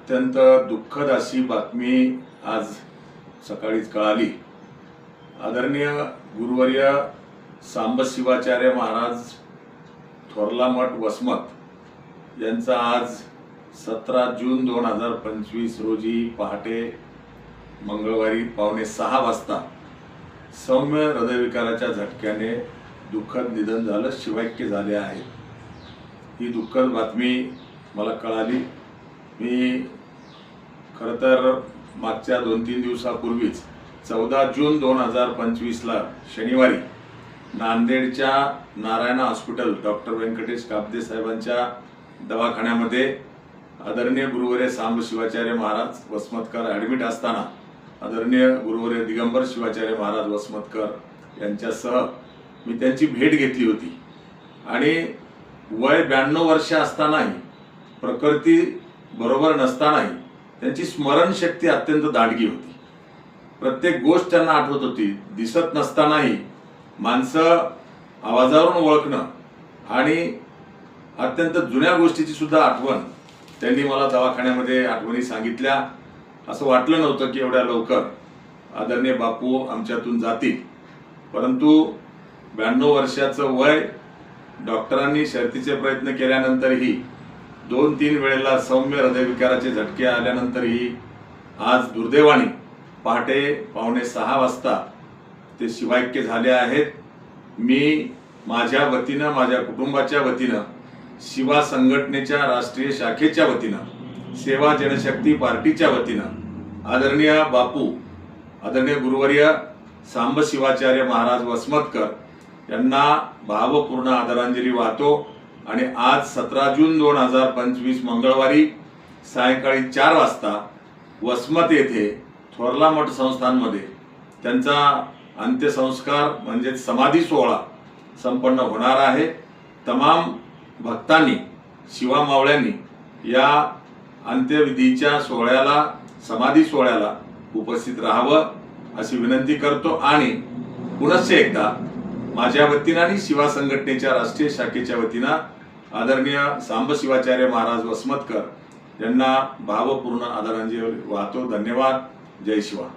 अत्यंत दुःखद अशी बातमी आज सकाळीच कळाली। आदरणीय गुरुवर्य सांबशिवाचार्य महाराज थोरला मठ वसमत यांचा आज 17 जून 2025 रोजी पहाटे मंगळवारी 5:45 वाजता सौम्य हृदयविकाराच्या झटक्याने दुःखद निधन झालं, शिवैक्य झाले आहेत। ही दुःखद बातमी मला कळाली। मी खरं तर मागच्या 2-3 दिवसापूर्वीच 14 जून 2025 ला शनिवारी नांदेडच्या नारायणा हॉस्पिटल डॉक्टर व्यंकटेश काब्दे साहेबांच्या दवाखान्यामध्ये आदरणीय गुरुवर्य सांबशिवाचार्य महाराज वसमतकर ॲडमिट असताना आदरणीय गुरुवर्य दिगंबर शिवाचार्य महाराज वसमतकर यांच्यासह मी त्यांची भेट घेतली होती आणि वय 92 वर्ष असतानाही, प्रकृती बरोबर नसतानाही त्यांची स्मरणशक्ती अत्यंत दांडगी होती। प्रत्येक गोष्ट त्यांना आठवत होती। दिसत नसतानाही माणसं आवाजावरून ओळखणं आणि अत्यंत जुन्या गोष्टीची सुद्धा आठवण त्यांनी मला दवाखान्यामध्ये आठवणी सांगितल्या। असं वाटलं नव्हतं की एवढ्या लवकर आदरणीय बापू आमच्यातून जातील, परंतु 92 वर्षाचं वय, डॉक्टरांनी शर्तीचे प्रयत्न केल्यानंतरही 2-3 वेळेला सौम्य हृदयविकाराचे झटके आल्यानंतरही आज दुर्दैवाने पहाटे 5:45 वाजता ते शिवैक्य झाले आहेत। मी माझ्या वतीनं, माझ्या कुटुंबाच्या वतीनं, शिवा संघटनेच्या राष्ट्रीय शाखेच्या वतीनं, सेवा जनशक्ती पार्टीच्या वतीनं आदरणीय बापू, आदरणीय गुरुवर्य सांबशिवाचार्य महाराज वसमतकर यांना भावपूर्ण आदरांजली वाहतो आणि आज 17 जून 2025 मंगळवारी सायंकाळी 4 वाजता वसमत येथे थोरला मठ संस्थानमध्ये त्यांचा अंत्यसंस्कार म्हणजे समाधी सोहळा संपन्न होणार आहे। तमाम भक्तांनी, शिवा मावळ्यांनी या अंत्यविधीच्या सोहळ्याला, समाधी सोहळ्याला उपस्थित राहावं अशी विनंती करतो आणि पुनश्च एकदा माझ्या वतीनं आणि शिवा संघटनेच्या राष्ट्रीय शाखेच्या वतीनं आदरणीय सांबशिवाचार्य महाराज वसमतकर यांना भावपूर्ण आदरांजली वाहतो। धन्यवाद। जय शिवा।